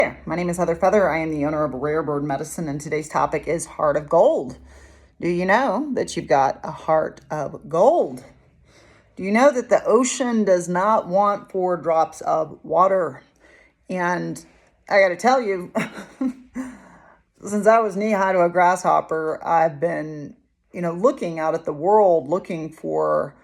My name is Heather Feather. I am the owner of Rare Bird Medicine, and today's topic is Heart of Gold. Do you know that you've got a heart of gold? Do you know that the ocean does not want 4 drops of water? And I got to tell you, since I was knee-high to a grasshopper, I've been, looking out at the world, looking for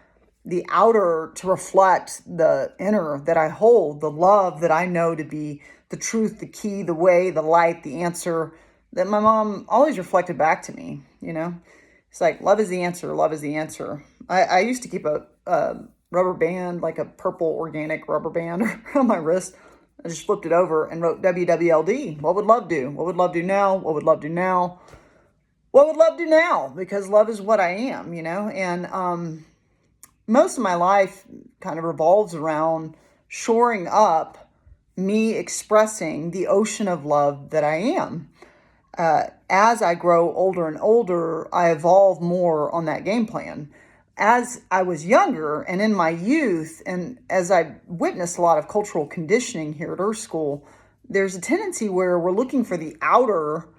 the outer to reflect the inner that I hold, the love that I know to be the truth, the key, the way, the light, the answer that my mom always reflected back to me. It's like, love is the answer. Love is the answer. I used to keep a rubber band, like a purple organic rubber band around my wrist. I just flipped it over and wrote WWLD. What would love do? What would love do now? What would love do now? What would love do now? Because love is what I am, and most of my life kind of revolves around shoring up me expressing the ocean of love that I am. As I grow older and older, I evolve more on that game plan. As I was younger and in my youth, and as I witnessed a lot of cultural conditioning here at Earth School, there's a tendency where we're looking for the outer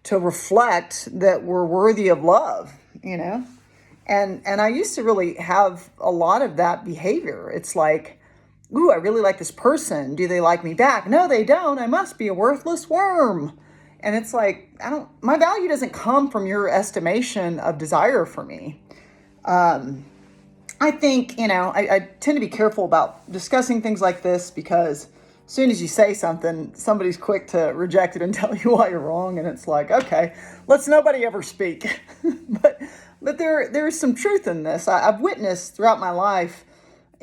to reflect that we're worthy of love, And I used to really have a lot of that behavior. It's like, ooh, I really like this person. Do they like me back? No, they don't. I must be a worthless worm. And it's like, my value doesn't come from your estimation of desire for me. I think, I tend to be careful about discussing things like this because as soon as you say something, somebody's quick to reject it and tell you why you're wrong. And it's like, okay, let's nobody ever speak. But there is some truth in this. I've witnessed throughout my life,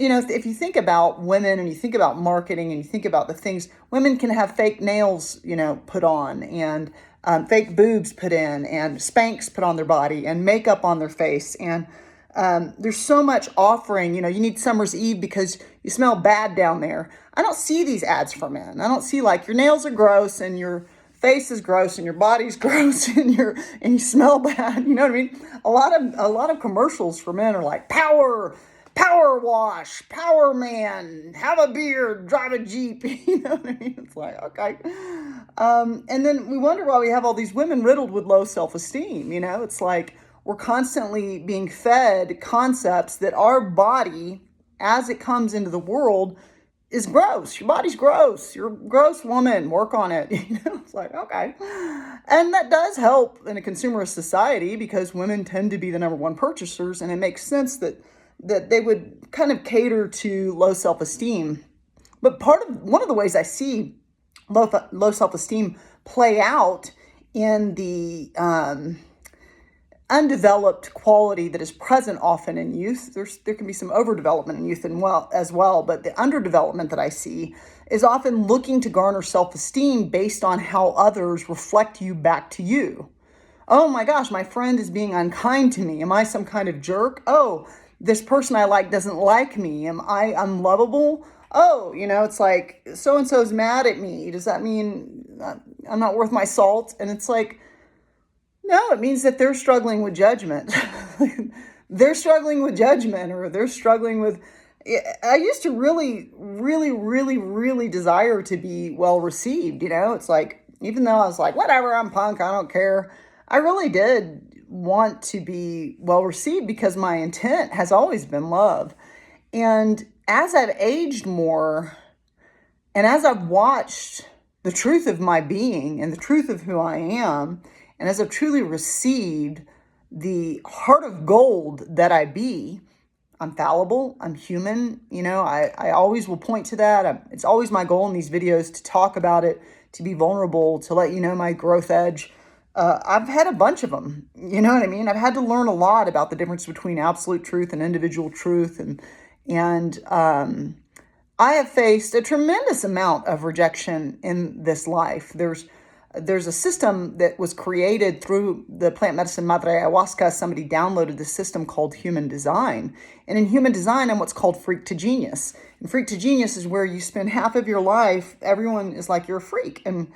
if you think about women and you think about marketing and you think about the things, women can have fake nails, put on and fake boobs put in and Spanx put on their body and makeup on their face. And there's so much offering, you need Summer's Eve because you smell bad down there. I don't see these ads for men. I don't see like your nails are gross and your face is gross and your body's gross and you smell bad. You know what I mean? A lot of commercials for men are like power wash, power man, have a beard, drive a Jeep. You know what I mean? It's like, okay. And then we wonder why we have all these women riddled with low self-esteem. It's like we're constantly being fed concepts that our body, as it comes into the world, is gross. Your body's gross. You're a gross woman. Work on it. It's like, okay. And that does help in a consumerist society because women tend to be the number one purchasers. And it makes sense that they would kind of cater to low self-esteem. But one of the ways I see low self-esteem play out in the undeveloped quality that is present often in youth. There can be some overdevelopment in youth as well, but the underdevelopment that I see is often looking to garner self-esteem based on how others reflect you back to you. Oh my gosh, my friend is being unkind to me. Am I some kind of jerk? Oh, this person I like doesn't like me. Am I unlovable? Oh, it's like so-and-so's mad at me. Does that mean I'm not worth my salt? And it's like, no, it means that they're struggling with judgment. They're struggling with judgment, or they're struggling with. I used to really, really, really, really desire to be well received. It's like, even though I was like, whatever, I'm punk, I don't care. I really did want to be well received because my intent has always been love. And as I've aged more, and as I've watched the truth of my being and the truth of who I am, and as I've truly received the heart of gold that I be, I'm fallible, I'm human, I always will point to that. It's always my goal in these videos to talk about it, to be vulnerable, to let you know my growth edge. I've had a bunch of them, you know what I mean? I've had to learn a lot about the difference between absolute truth and individual truth. And I have faced a tremendous amount of rejection in this life. There's a system that was created through the plant medicine Madre Ayahuasca. Somebody downloaded this system called human design. And in human design, I'm what's called freak to genius. And freak to genius is where you spend half of your life, everyone is like, you're a freak. And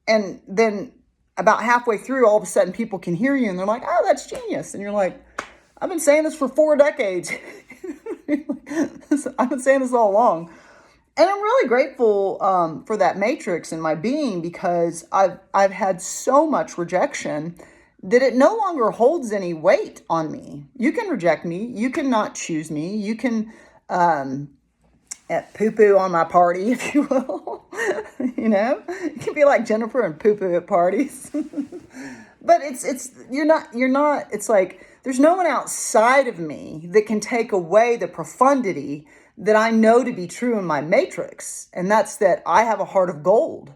then about halfway through, all of a sudden people can hear you and they're like, oh, that's genius. And you're like, I've been saying this for 4 decades. I've been saying this all along. And I'm really grateful for that matrix in my being, because I've had so much rejection that it no longer holds any weight on me. You can reject me. You can not choose me. You can poo poo on my party, if you will. You can be like Jennifer and poo poo at parties. But you're not. It's like there's no one outside of me that can take away the profundity that I know to be true in my matrix. And that's that I have a heart of gold.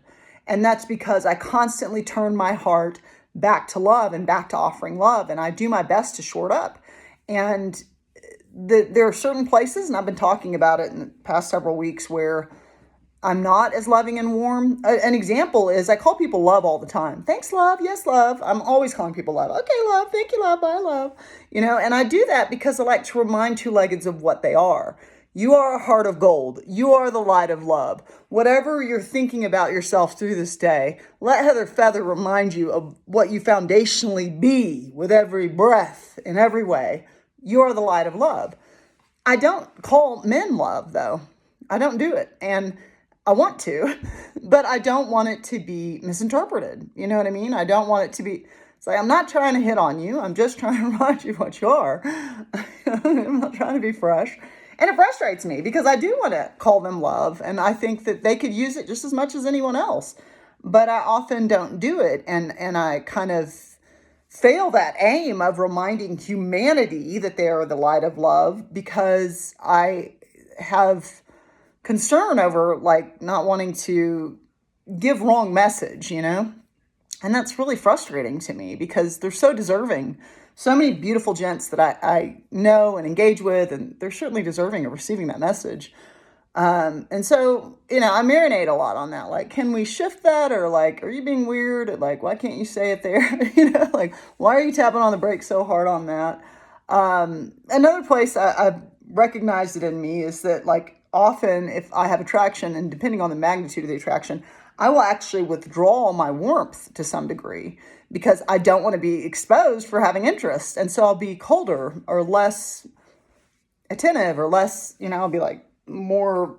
And that's because I constantly turn my heart back to love and back to offering love. And I do my best to short up. And there are certain places, and I've been talking about it in the past several weeks, where I'm not as loving and warm. An example is I call people love all the time. Thanks, love. Yes, love. I'm always calling people love. Okay, love. Thank you, love. Bye, love. And I do that because I like to remind two-leggeds of what they are. You are a heart of gold. You are the light of love. Whatever you're thinking about yourself through this day, let Heather Feather remind you of what you foundationally be with every breath in every way. You are the light of love. I don't call men love, though. I don't do it. And I want to, but I don't want it to be misinterpreted. You know what I mean? I don't want it to be, it's like, I'm not trying to hit on you. I'm just trying to remind you what you are. I'm not trying to be fresh. And it frustrates me because I do want to call them love. And I think that they could use it just as much as anyone else. But I often don't do it. And I kind of fail that aim of reminding humanity that they are the light of love, because I have concern over like not wanting to give wrong message, and that's really frustrating to me because they're so deserving. So many beautiful gents that I know and engage with, and they're certainly deserving of receiving that message. And so, I marinate a lot on that. Like, can we shift that? Or like, are you being weird? Like, why can't you say it there? Like, why are you tapping on the brakes so hard on that? Another place I've recognized it in me is that, like, often if I have attraction, and depending on the magnitude of the attraction, I will actually withdraw my warmth to some degree because I don't want to be exposed for having interest. And so I'll be colder or less attentive or less, I'll be like more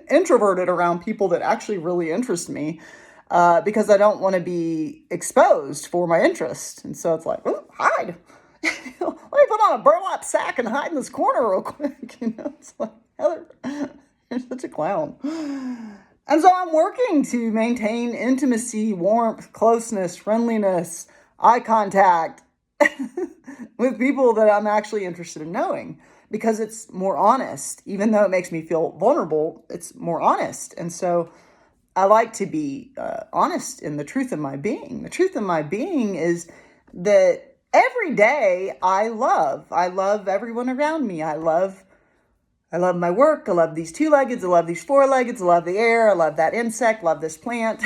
introverted around people that actually really interest me because I don't want to be exposed for my interest. And so it's like, oh, hide. Let me put on a burlap sack and hide in this corner real quick. It's like, Heather, you're such a clown. And so I'm working to maintain intimacy, warmth, closeness, friendliness, eye contact with people that I'm actually interested in knowing, because it's more honest. Even though it makes me feel vulnerable, it's more honest. And so I like to be honest in the truth of my being. The truth of my being is that every day I love everyone around me. I love my work. I love these two-leggeds. I love these four-leggeds. I love the air. I love that insect. Love this plant.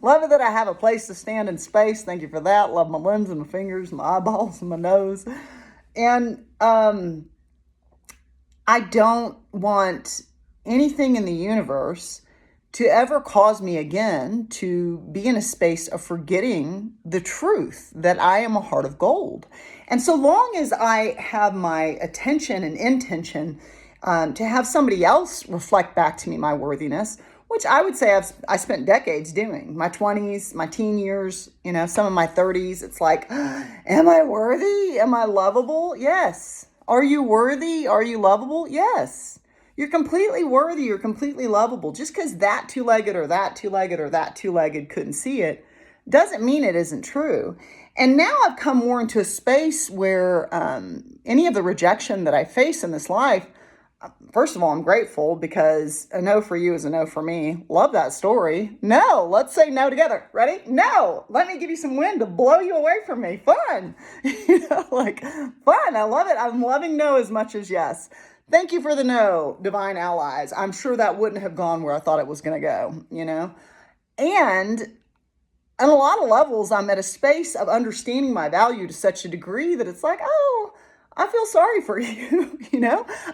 Love it that I have a place to stand in space. Thank you for that. Love my limbs and my fingers, my eyeballs and my nose. And I don't want anything in the universe to ever cause me again to be in a space of forgetting the truth that I am a heart of gold. And so long as I have my attention and intention to have somebody else reflect back to me my worthiness, which I would say I spent decades doing, my 20s, my teen years, some of my 30s, it's like, am I worthy? Am I lovable? Yes. Are you worthy? Are you lovable? Yes. You're completely worthy. You're completely lovable. Just because that two-legged or that two-legged or that two-legged couldn't see it doesn't mean it isn't true. And now I've come more into a space where any of the rejection that I face in this life, first of all, I'm grateful because a no for you is a no for me. Love that story. No, let's say no together. Ready? No. Let me give you some wind to blow you away from me. Fun. Fun. I love it. I'm loving no as much as yes. Thank you for the no, divine allies. I'm sure that wouldn't have gone where I thought it was going to go, And on a lot of levels, I'm at a space of understanding my value to such a degree that it's like, oh, I feel sorry for you.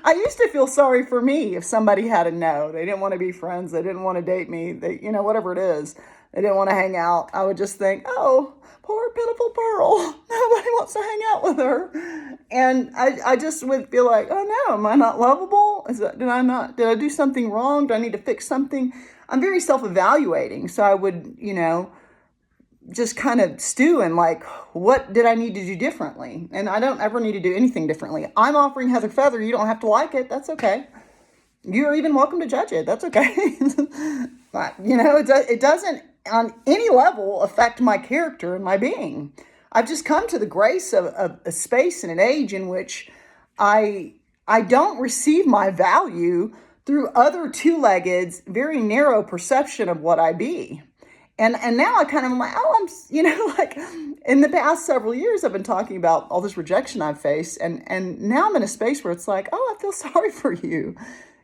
I used to feel sorry for me if somebody had a no. They didn't want to be friends. They didn't want to date me. They, whatever it is, they didn't want to hang out. I would just think, oh, poor pitiful Pearl. Nobody wants to hang out with her. And I just would feel like, oh no, am I not lovable? Did I do something wrong? Do I need to fix something? I'm very self-evaluating. So I would, just kind of stew in like, what did I need to do differently? And I don't ever need to do anything differently. I'm offering Heather Feather. You don't have to like it. That's okay. You're even welcome to judge it. That's okay. But, it doesn't on any level affect my character and my being. I've just come to the grace of a space and an age in which I don't receive my value through other two-legged, very narrow perception of what I be. And now I kind of am like, oh, like in the past several years, I've been talking about all this rejection I've faced. And now I'm in a space where it's like, oh, I feel sorry for you.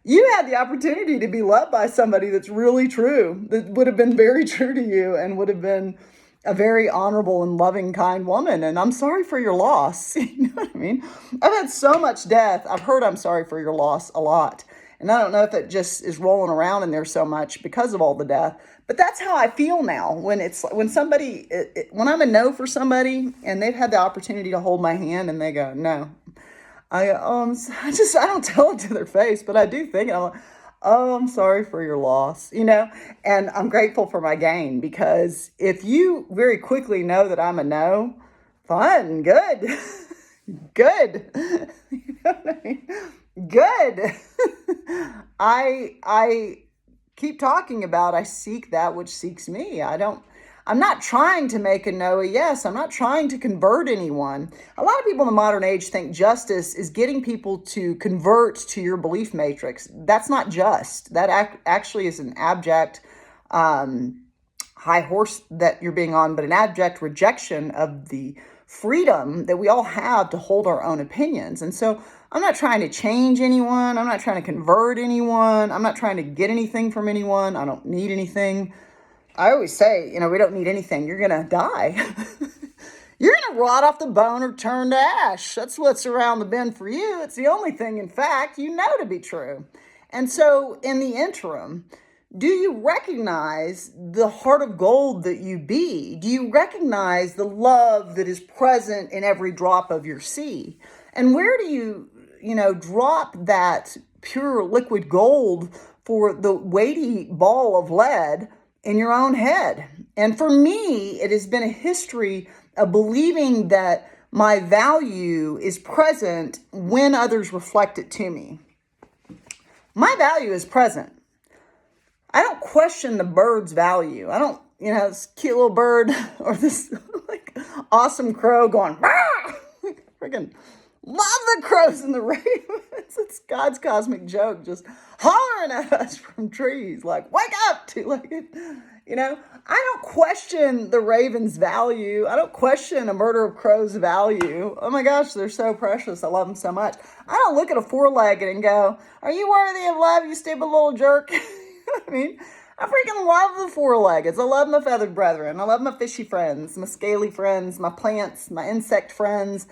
You had the opportunity to be loved by somebody that's really true, that would have been very true to you and would have been a very honorable and loving, kind woman. And I'm sorry for your loss. You know what I mean? I've had so much death. I've heard I'm sorry for your loss a lot. And I don't know if it just is rolling around in there so much because of all the death. But that's how I feel now when I'm a no for somebody and they've had the opportunity to hold my hand and they go, no. I go, I don't tell it to their face, but I do think it. I'm like, oh, I'm sorry for your loss, and I'm grateful for my gain, because if you very quickly know that I'm a no, fun, good, good, you know what I mean? Good. I keep talking about, I seek that which seeks me. I'm not trying to make a no a yes. I'm not trying to convert anyone. A lot of people in the modern age think justice is getting people to convert to your belief matrix. That's not just. That actually is an abject high horse that you're being on, but an abject rejection of the freedom that we all have to hold our own opinions. And so I'm not trying to change anyone. I'm not trying to convert anyone. I'm not trying to get anything from anyone. I don't need anything. I always say, we don't need anything. You're going to die. You're going to rot off the bone or turn to ash. That's what's around the bend for you. It's the only thing, in fact, you know to be true. And so in the interim, do you recognize the heart of gold that you be? Do you recognize the love that is present in every drop of your sea? And where do you, drop that pure liquid gold for the weighty ball of lead in your own head? And for me, it has been a history of believing that my value is present when others reflect it to me. My value is present. I don't question the bird's value. I don't, this cute little bird or this like awesome crow going, "Rah!" Freaking love the crows and the ravens. It's God's cosmic joke, just hollering at us from trees, like, wake up, two-legged. I don't question the raven's value. I don't question a murder of crow's value. Oh my gosh, they're so precious. I love them so much. I don't look at a four-legged and go, are you worthy of love, you stupid little jerk? You know what I mean? I freaking love the four-leggeds. I love my feathered brethren. I love my fishy friends, my scaly friends, my plants, my insect friends.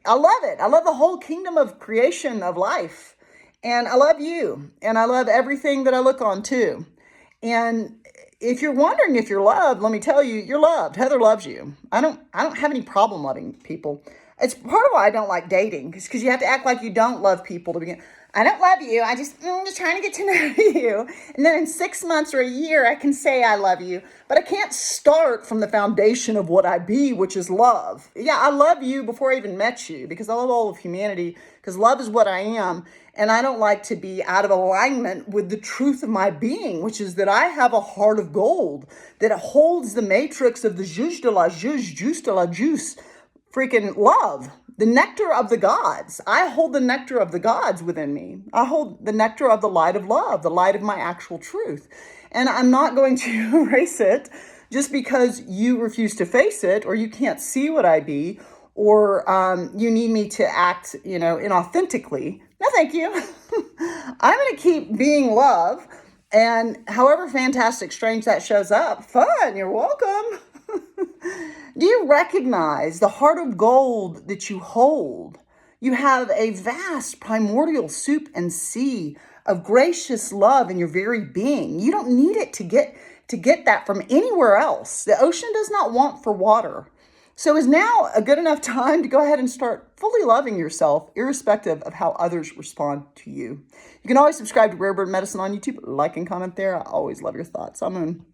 I love it. I love the whole kingdom of creation of life. And I love you. And I love everything that I look on too. And if you're wondering if you're loved, let me tell you, you're loved. Heather loves you. I don't have any problem loving people. It's part of why I don't like dating, because you have to act like you don't love people to begin. I don't love you. I'm just trying to get to know you. And then in 6 months or a year, I can say I love you. But I can't start from the foundation of what I be, which is love. Yeah, I love you before I even met you, because I love all of humanity, because love is what I am. And I don't like to be out of alignment with the truth of my being, which is that I have a heart of gold that holds the matrix of the juice de la juice, freaking love. The nectar of the gods. I hold the nectar of the gods within me. I hold the nectar of the light of love, the light of my actual truth. And I'm not going to erase it just because you refuse to face it, or you can't see what I be, or you need me to act, inauthentically. No, thank you. I'm going to keep being love. And however fantastic, strange that shows up, fun, you're welcome. Do you recognize the heart of gold that you hold? You have a vast primordial soup and sea of gracious love in your very being. You don't need it to get that from anywhere else. The ocean does not want for water. So is now a good enough time to go ahead and start fully loving yourself, irrespective of how others respond to you. You can always subscribe to Rare Bird Medicine on YouTube, like and comment there. I always love your thoughts. I'm Moon.